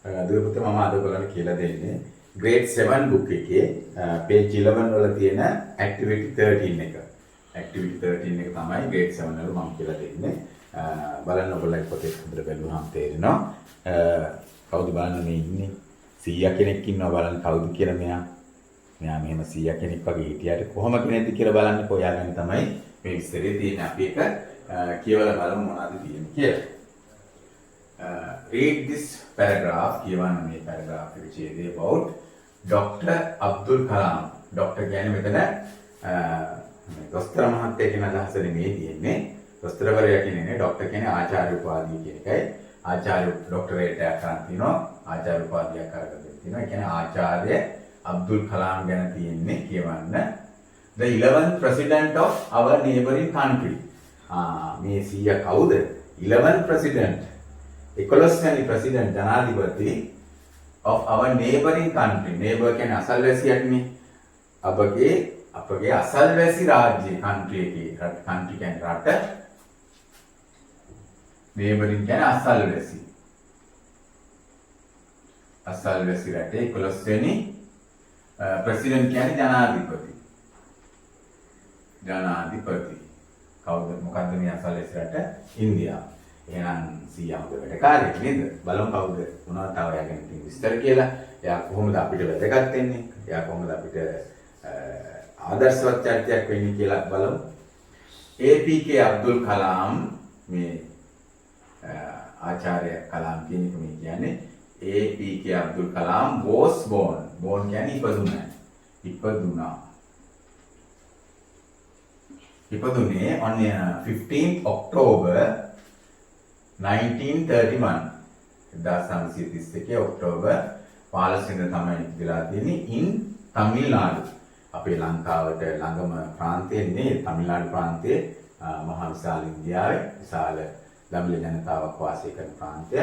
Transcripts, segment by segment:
දුවේ පුතේ මම අද ඔයගලන්ට කියලා දෙන්නේ grade 7 book එකේ page 11 වල තියෙන activity 13 එක. activity 13 එක තමයි grade 7 වල මම කියලා දෙන්නේ. බලන්න ඔයගොල්ලෝ පොතේ හොඳට බැලුවාම තේරෙනවා. කවුද බලන්න මේ ඉන්නේ? 100 කෙනෙක් ඉන්නවා බලන්න කවුද කියලා මෙයා. මෙයා මෙහෙම 100 කෙනෙක් වගේ හිටියට කොහොම කෙනෙක්ද කියලා බලන්න කොයාගෙන තමයි මේ විස්තරේ තියෙන්නේ. අපි එක කියවලා බලමු මොනවද තියෙන්නේ කියලා. Read this paragraph. කියවන්න මේ paragraph එක චේදේ about Dr. Abdul Kalam. Dr. කියන්නේ මෙතන දොස්තර මහත්තයා කියන අදහස නෙමෙයි තියෙන්නේ. දොස්තරවරයා කියන්නේ ડોක්ටර් කියන්නේ ආචාර්ය උපාධිය කියන එකයි. ආචාර්ය ડોක්ටරේට් එකක් කරන් තිනවා. ආචාර්ය උපාධියක් අරගෙන තිනවා. ඒ කියන්නේ ආචාර්ය අබ්දුල් කලාම් ගැන තියෙන්නේ කියවන්න. The 11th president of our neighboring country. මේ 100 කවුද? 11th president. 11 වෙනි president ජනාධිපති of our neighboring country. Neighbor කියන්නේ අසල්වැසියෙක්නේ. අපගේ අසල්වැසි රාජ්‍ය country එකේ country කියන්නේ රට. neighboring කියන්නේ අසල්වැසි. අසල්වැසි රටේ 11 වෙනි president කියන්නේ ජනාධිපති. ජනාධිපති. කවුද මොකද්ද මේ අසල්වැසි රට? ඉන්දියාව. එහෙනම් 100 හොඳ වැඩකාරයෙක් නේද? බලමු කවුද මොනවද තව එයා ගැන තියෙන විස්තර කියලා. එයා කොහොමද අපිට වැදගත් වෙන්නේ? එයා කොහොමද අපිට ආදර්ශවත් චරිතයක් වෙන්නේ කියලා බලමු. APK අබ්දුල් කලාම් මේ ආචාර්ය කලාම් කියන එක මේ කියන්නේ APK Abdul කලාම් was born. born කියන්නේ ඉපදුනා. ඉපදුනේ on 15th October 1931. 1931 ඔක්තෝබර් 15 වෙනිදා තමයි ඉපදලා තියෙන්නේ in Tamil Nadu. අපේ ලංකාවට ළඟම ප්‍රාන්තයේ නේ තමිල්නාඩු ප්‍රාන්තයේ මහා විශාල ඉන්දියාවේ විශාල දමිළ ජනතාවක් වාසය කරන ප්‍රාන්තය.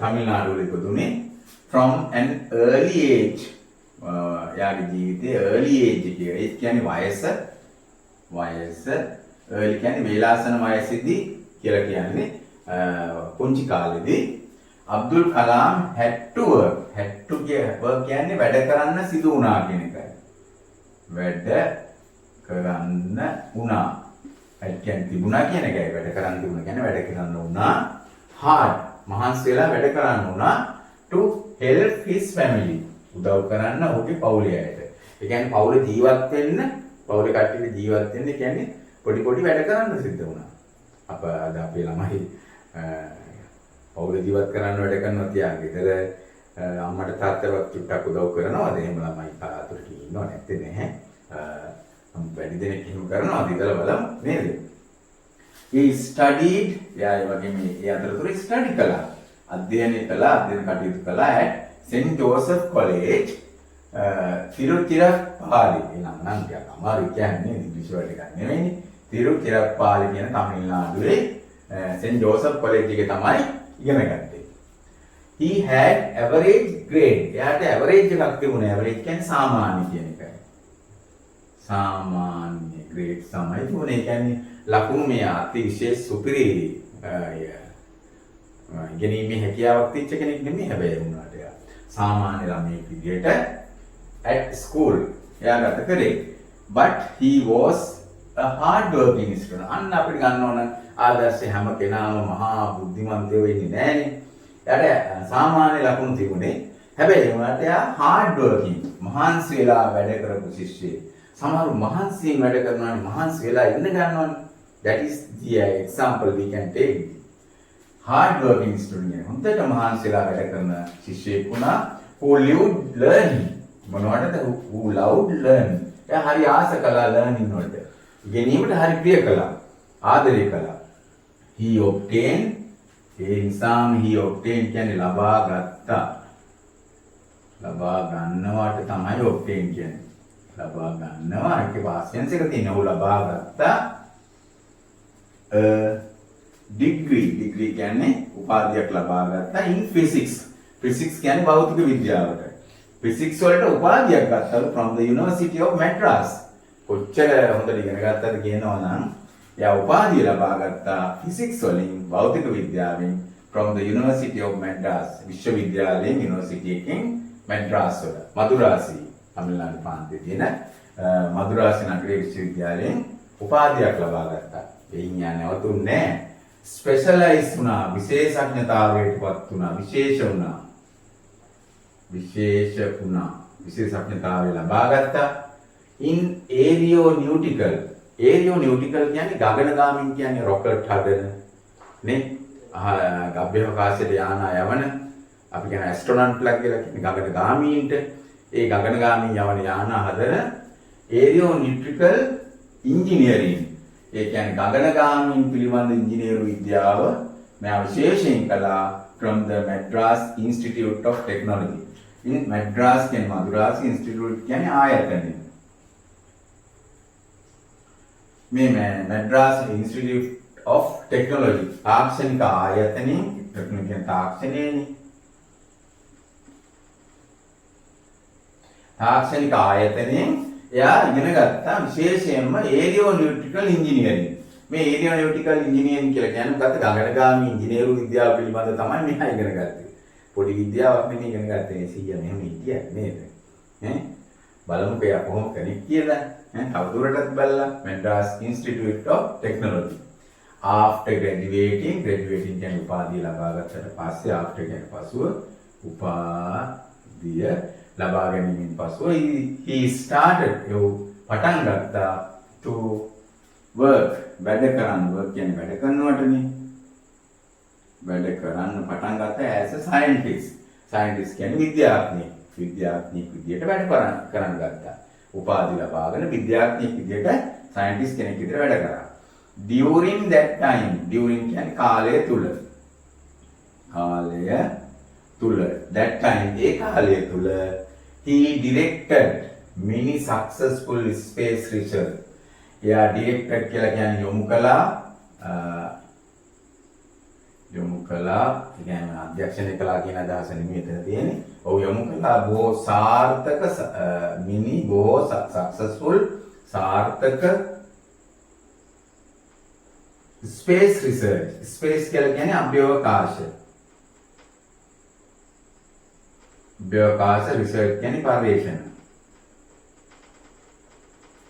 තමිල්නාඩු වල ඉපදුනේ from an early age. යාගේ ජීවිතයේ early age කියන්නේ වයස early කියන්නේ වේලාසන වයසේදී කියලා කියන්නේ පුංචි කාලේදී අබ්දුල් කලාම් had to work කියන්නේ වැඩ කරන්න සිදු වුණා කියන එකයි. වැඩ කරන්න වුණා. ඒ කියන්නේ තිබුණා කියන එකයි. වැඩ කරන්න තිබුණා කියන්නේ වැඩ කරන්න වුණා. hard මහන්සි වෙලා වැඩ කරන්න වුණා to help his family. උදව් කරන්න ඔහුගේ පවුලේ අයට. ඒ කියන්නේ පවුල ජීවත් වෙන්න, පවුලේ කට්ටියට ජීවත් වෙන්න කියන්නේ පොඩි වැඩ කරන්න සිද්ධ වුණා. අද අපේ ළමයි පවුල ජීවත් කරන්න වැඩ කරනවා තියා ගෙදර අම්මට තාත්තට චුට්ටක් උදව් කරනවාද? එහෙම ළමයි කාතුරට ඉන්නව නැත්තේ නැහැ. වැඩි දෙනෙක් එහෙම කරනවාද කියලා බලමු නේද? He studied යා ඒ වගේ මේ අතරතුර ස්ටඩි කළා. අධ්‍යයන කටයුතු කළා at St. Joseph College තිරුචිරප්පාලි. එනම් නම් ටිකක් අමාරු කියන්නේ ඉංග්‍රීසි වලට එකක් නෙවෙයිනේ. තිරුචිරප්පාලි කියන තමිල්නාඩුවේ St. Joseph College එකේ තමයි ඉගෙන ගත්තේ. He had average grade. එයාට average එකක් තිබුණා. average කියන්නේ සාමාන්‍ය කියන එකයි. සාමාන්‍ය grade තමයි තිබුණේ. ඒ කියන්නේ ලකුණු මේ අති විශේෂ සුපිරි ඉගෙනීමේ හැකියාවක් තිච්ච කෙනෙක් නෙමෙයි. හැබැයි වුණාට එයා සාමාන්‍ය ළමයෙක් විදියට at school එයා ගත කරේ. But he was a hard working student. අන්න අපිට ගන්න ඕන ආදර්ශය හැම කෙනාම මහා බුද්ධිමන්තයෝ වෙන්නේ නැහනේ. එයාට සාමාන්‍ය ලකුණු තිබුණේ. හැබැයි උනාට එයා hard working මහන්සි වෙලා වැඩ කරපු ශිෂ්‍යයෙක්. සමහරව මහන්සියෙන් වැඩ කරනවානේ මහන්සි වෙලා ඉන්න ගන්නවානේ. That is the example we can take. hard working student. හොඳට මහන්සි වෙලා වැඩ කරන ශිෂ්‍යයෙක් වුණා. who lived learning. මොනවටද? who loved learning. එයා හරි ආස කළා learning වලට. ඉගෙනීමට හරි ප්‍රිය කළා. ආදරය කළා. he obtained ඒ නිසාම he obtained කියන්නේ ලබා ගත්තා. ලබා ගන්නවට තමයි obtain කියන්නේ. ලබා ගන්නවා ඒකේ වාස්‍යංශ එක තියෙනවා. ਉਹ ලබා ගත්තා degree කියන්නේ උපාධියක් ලබා ගත්තා in physics. physics කියන්නේ භෞතික විද්‍යාවට. physics වලට උපාධියක් ගත්තලු from the University of Madras. කොච්චර හොඳට ඉගෙන ගත්තද කියනවා නම් එයා උපාධිය ලබා ගත්තා ෆිසික්ස් වලින් භෞතික විද්‍යාවෙන් from the University of Madras. විශ්වවිද්‍යාලයෙන් යුනිවර්සිටි එකෙන් මැඩ්‍රාස් වල මදුරාසි තමිල්නාඩු ප්‍රාන්තයේ තියෙන මදුරාසි නගරයේ විශ්වවිද්‍යාලයෙන් උපාධියක් ලබා ගත්තා. එයින් යා නැවතුන්නේ ස්පෙෂලායිස් වුණා, විශේෂඥතාවයටපත් වුණා, විශේෂඥතාවය ලබා ගත්තා. in aeronautical කියන්නේ ගගනගාමීන් කියන්නේ රොකට් හදන නේ අභ්‍යවකාශයට යාන යවන අපි කියන ඇස්ට්‍රොනොට්ලා කියලා කියන්නේ ගගනගාමීන්ට ඒ ගගනගාමී යවන යාන හදන aeronautical engineering ඒ කියන්නේ ගගනගාමීන් පිළිබඳ ඉංජිනේරු විද්‍යාව මෙයා විශේෂයෙන් කළා from the Madras Institute of Technology. ඉතින් Madras කියන්නේ මදුරාස් ඉන්ස්ටිටියුට් කියන්නේ ආයතනය. මේ Madras Institute of Technology තාක්ෂණික ආයතනයේ ටෙක්නිකල් තාක්ෂණයේනේ තාක්ෂණික ආයතනයේ එයා ඉගෙන ගත්තා විශේෂයෙන්ම ඒරියෝනොටිකල් ඉංජිනේරින්. මේ ඒරියෝනොටිකල් ඉංජිනේරින් කියලා කියන්නේ මොකද්ද? ගගනගාමී ඉංජිනේරු විද්‍යාව පිළිබඳ තමයි මෙයා ඉගෙන ගත්තේ. පොඩි විද්‍යාවක් නෙමෙයි ඉගෙන ගත්තේ. සීයා මෙහෙම හිටියා නේද? බලමුකෝ එයා කොහොම කෙනෙක් කියලා. තවදුරටත් බලලා Madras Institute of Technology. After graduating කියන්නේ උපාධිය ලබා ගත්තට පස්සේ after කියන්නේ පසුව උපාධිය ලබා ගැනීමෙන් පසුව he started පටන් ගත්තා to work වැඩ කියන්නේ වැඩ කරනවටනේ වැඩ කරන්න පටන් ගත්තා as a scientist කියන්නේ විද්‍යාඥයෙක් විදියට වැඩ කරන්න ගත්තා උපාධිය ලබාගෙන විද්‍යාඥයෙක් විදියට scientist කෙනෙක් විදියට වැඩ කරා during that time කියන්නේ කාලය තුල that time ඒ කාලය තුල he directed many successful space research. එයා directed කියලා කියන්නේ යොමු කළා කියන්නේ අධ්‍යක්ෂණය කළා කියන අදහස නෙමෙයි එතන තියෙන්නේ. ඔව් යොමු කළා බොහෝ සාර්ථක බොහෝ successful සාර්ථක space research. space කියලා කියන්නේ අභ්‍යවකාශ රිසර්ච් කියන්නේ පර්යේෂණ.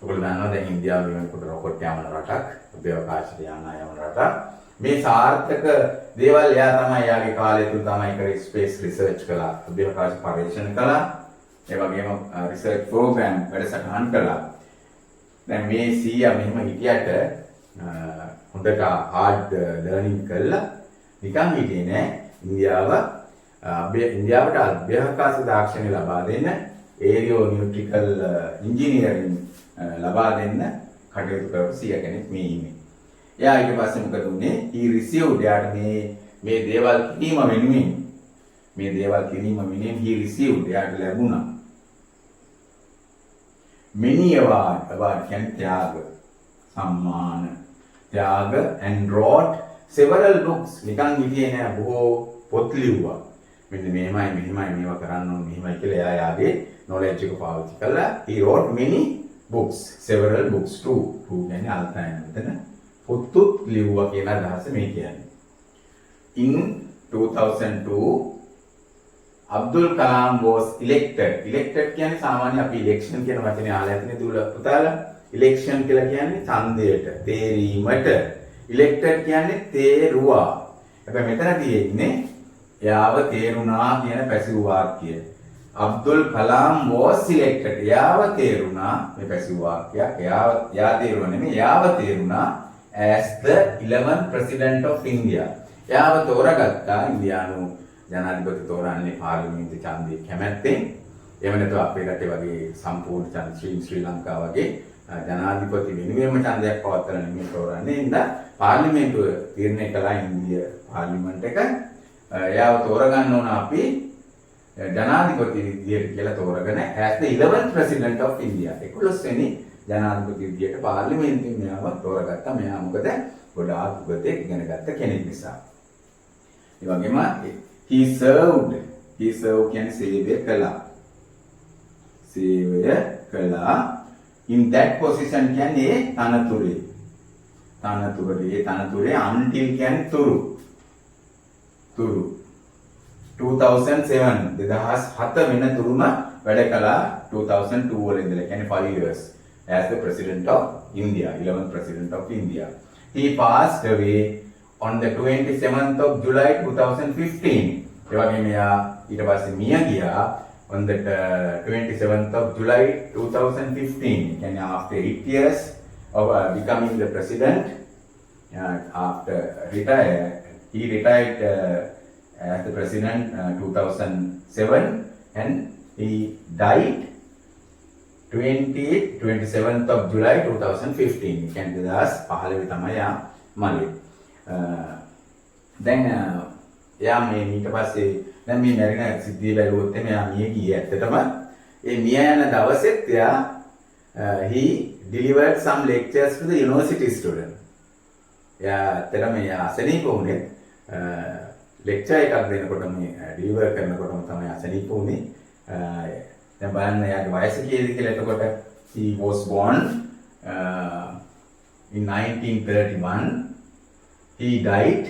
ඔයගොල්ලෝ දන්නවා දැන් ඉන්දියාව වෙනකොට රොකට් යවන රටක්, අභ්‍යවකාශයට යන රටක්. මේ සාර්ථක දේවල් එයා තමයි යාගේ කාලය තුල තමයි කරේ ස්පේස් රිසර්ච් කළා, අභ්‍යවකාශ පර්යේෂණ කළා. ඒ වගේම රිසර්ච් ප්‍රෝග්‍රෑම් වැඩසටහන් කළා. දැන් මේ සීයා මෙහෙම හිටියට හොඳට හાર્ඩ් ලර්නින් කළා. නිකන් හිටියේ නෑ ඉන්දියාවට අභ්‍යවකාශ තාක්ෂණය ලබා දෙන්න ඒරියෝනොටිකල් ඉංජිනේරින් ලබා දෙන්න කටයුතු කරපු සිය කෙනෙක් මේ ඉන්නේ. එයා ඊට පස්සේ මොකද උනේ? he received යාට මේ දේවල් කිරීම වෙනුවෙන් he received යාට ලැබුණා many award කියන්නේ සම්මාන and wrote several books. නිකන් හිටියේ නෑ බොහෝ පොත් ලිව්වා. මෙන්න මෙහෙමයි මේවා කරන්න ඕනේ මෙහෙමයි කියලා එයා යාගේ knowledge එක පාවිච්චි කළා. he wrote many books, several books too කියන්නේ අල්තයන් මෙතන පොත්තුත් ලිව්වා කියන අදහස මේ කියන්නේ. in 2002 Abdul Kalam was elected කියන්නේ සාමාන්‍ය අපි election කියන වචනේ අහලා ඇතිනේ දුල පුතාලා. election කියලා කියන්නේ ඡන්දයට තේරීමට, elected කියන්නේ තේරුවා. හැබැයි මෙතන තියෙන්නේ එයාව තේරුණා කියන passive වාක්‍යය. Abdul Kalam was selected. එයාව තේරුණා මේ පැසිව් වාක්‍යයක්. එයා තේරුණා නෙමෙයි එයාව තේරුණා as the 11th president of India. එයාව තෝරාගත්තා ඉන්දියානු ජනාධිපති තෝරන්නේ පාර්ලිමේන්තු ඡන්දයේ කැමැත්තෙන්. එහෙම නැත්නම් අපේ රටේ වගේ සම්පූර්ණ ඡන්ද ශ්‍රී ලංකාව වගේ ජනාධිපති වෙනුවෙන්ම ඡන්දයක් පවත්වන නෙමෙයි තෝරන්නේ. ඉතින් පාර්ලිමේන්තුව තීරණය කළා ඉන්දිය පාර්ලිමේන්තු එක එයාව තෝරගන්න ඕන අපි ජනාධිපති විදියට කියලා තෝරගෙන as the 11th president of India 11 වෙනි ජනාධිපති විදියට පාර්ලිමේන්තුවෙන් මෙයාව තෝරගත්තා. මෙයා මොකද ගොඩාක් උගතෙක් ඉගෙන ගත්ත කෙනෙක් නිසා. ඒ වගේම he served කියන්නේ සේවය කළා. in that position කියන්නේ තනතුරේ until කියන්නේ තුරු. තුරු 2007 2007 වෙනතුරුම වැඩ කළා 2002 වල ඉඳලා කියන්නේ 5 years as the president of India, 11th president of India. He passed away on the 27th of July 2015. ඒ වගේම එයා ඊට පස්සේ මිය ගියා on the 27th of July 2015. කියන්නේ after 8 years of becoming the president, after he retired as the president 2007 and he died 27th of July 2015. කියන්නේ 2015 තමයි යා මලේ. දැන් එයා මේ ඊට පස්සේ දැන් මේ මැරෙන සිද්ධිය බැලුවොත් එමේ යා මිය ගියේ ඇත්තටම ඒ මිය යන දවසෙත් එයා he delivered some lectures to the university student. එයා ඇත්තටම එයා අසනීප වුණේ ලෙක්චර් එකක් දෙනකොට මේ ඩිලිවර් කරනකොටම තමයි අසනීප වුණේ. දැන් බලන්න එයාගේ වයස කීයද කියලා. එතකොට he was born in 1931. He died,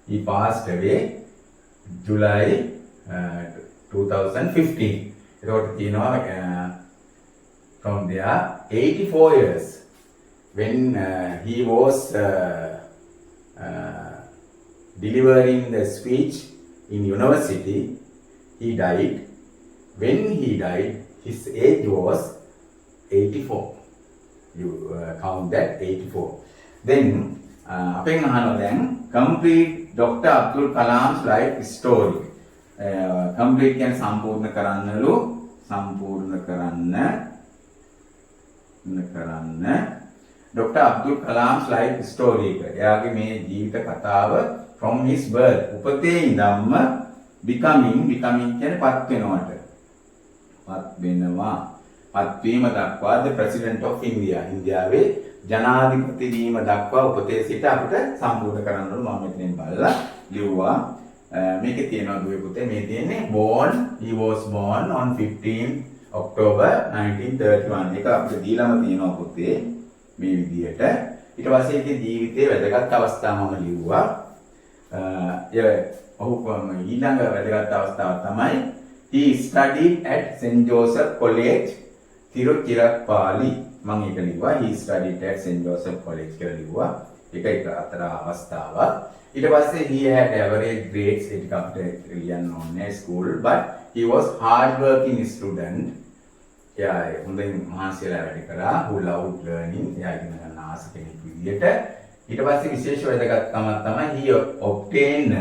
he passed away July 2015. එතකොට කියනවා from there 84 years when he was delivering the speech in university, he died. When he died, his age was 84. You count that 84. Then අපෙන් අහනවා දැන් complete Dr. Abdul Kalam's life story. complete කියන්නේ සම්පූර්ණ කරන්නලු සම්පූර්ණ කරන්න Dr. Abdul Kalam's life story එක. එයාගේ මේ ජීවිත කතාව from his birth උපතේ ඉඳන්ම becoming කියන්නේ පත් වෙනවට පත්වීම දක්වා the president of India, ඉන්දියාවේ ජනාධිපති වීම දක්වා උපතේ සිට අපිට සම්පූර්ණ කරන්න ඕන. මම මෙතනින් බලලා ලිව්වා. මේකේ තියෙනවා දුවේ පුතේ මේ තියෙන්නේ he was born on 15 October 1931. ඒක අපිට දීලාම තියෙනවා පුතේ මේ විදියට. ඊට පස්සේ ඒකේ ජීවිතයේ වැදගත් අවස්ථා මම ලිව්වා. ඊළඟ වැදගත් අවස්ථාව තමයි he studied at St. Joseph College, Tiruchirappalli. මම ඒක ලිව්වා. he studied at St. Joseph College කියලා ලිව්වා. ඒක අතර අවස්ථාවක්. ඊට පස්සේ he had average grades ඒක අපිට ලියන්න ඕනේ school, but he was hard working student. එයා හොඳින් මහන්සියලා වැඩ කරා. who loved learning. එයා ඉගෙන ගන්න ආස කෙනෙක් විදියට. ඊට පස්සේ විශේෂ වැදගත්කමක් තමයි he obtained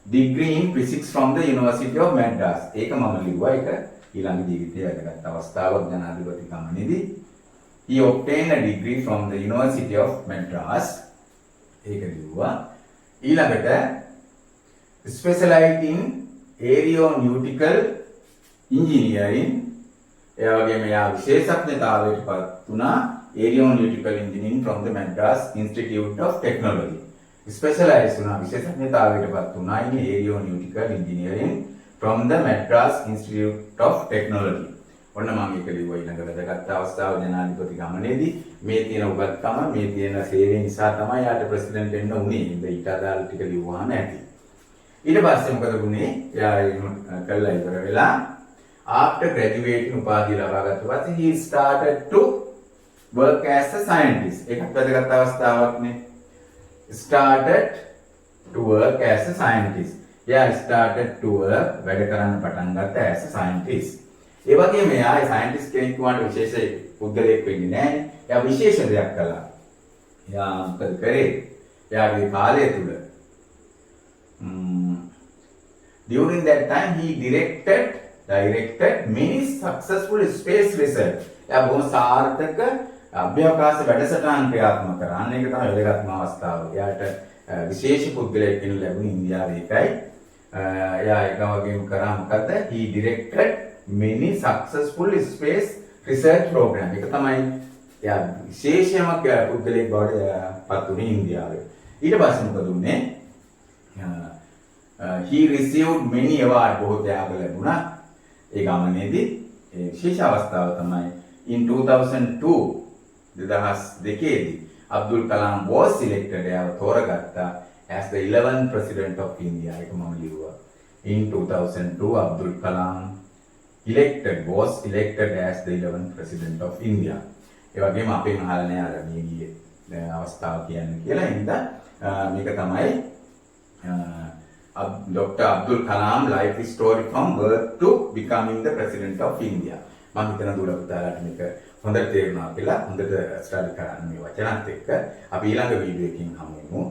degree in physics from the University of Madras. ඒක මම ලිව්වා. ඒක ඊළඟ ජීවිතයේ වැදගත් අවස්ථාවක් ජනාධිපතිකමනේදී. He obtained a degree from the University of Madras. ඒක ලිව්වා. ඊළඟට specialized in aeronautical engineering. ඒ වගේම එයා විශේෂඥතාවයට පත් වුණා aeronautical engineering from the Madras Institute of Technology. specialized වුණා විශේෂඥතාවයට පත් වුණා in aeronautical engineering from the Madras Institute of Technology. ඔන්න මම ඒක ලිව්වා. ඊළඟ වැදගත් අවස්ථාව ජනාධිපති ගමනේදී මේ තියෙන උගත්කම මේ තියෙන සේවය නිසා තමයි යාට ප්‍රෙසිඩන්ට් වෙන්න උනේ. ඊට අදාළ ටික ලිව්වාම ඇති. ඊට පස්සේ මොකද වුනේ? එයා කළා ඉවර වෙලා after graduating උපාධිය ලබාගත්ත පස්සේ he started to work as a scientist. ඒකත් වැදගත් අවස්ථාවක් නේ. started to work as a scientist. started to work වැඩ කරන්න පටන් ගත්තා as a scientist. ඒ වගේම එයා සයන්ටිස්ට් කෙනෙක් වුණාට විශේෂ පුද්ගලයෙක් වෙන්නේ නැහැ. එයා විශේෂ දෙයක් කළා. එයා මොකද කරේ? එයාගේ කාලය තුල during that time he directed many successful space research. එයා බොහොම සාර්ථක අභ්‍යවකාශ වැඩසටහන් ක්‍රියාත්මක කරා. අන්න ඒක තමයි වැදගත්ම අවස්ථාව. එයාට විශේෂ පුද්ගලයෙක් වෙන්න ලැබුණේ ඉන්දියාවේ එකයි. එයා ඒක වගේම කරා මොකද? he directed many successful space research program. ඒක තමයි එයා විශේෂම පුද්ගලයෙක් බවට පත් වුණේ ඉන්දියාවේ. ඊට පස්සේ මොකද උනේ? he received many award. බොහෝ ත්‍යාග ලැබුණා ඒ ගමනේදී. ඒ විශේෂ අවස්ථාව තමයි in 2002 2002 දී අබ්දුල් කලාම් was selected. එයාව තෝරගත්තා as the 11th president of India. ඒක මම ලිව්වා. In 2002, Abdul Kalam was elected as the 11th president of India. ඒ වගේම අපේ මහල්නේ අර මේ ගියේ අවස්ථාව කියන්නේ කියලා හින්දා මේක තමයි Dr. Abdul Kalam life story from birth to becoming the president of India. මම හිතන දුර පුතාලාට මේක හොඳට තේරුණා කියලා හොඳට ස්ටඩි කරන්න මේ වචනත් එක්ක අපි ඊළඟ වීඩියෝ එකකින් හමු වෙමු.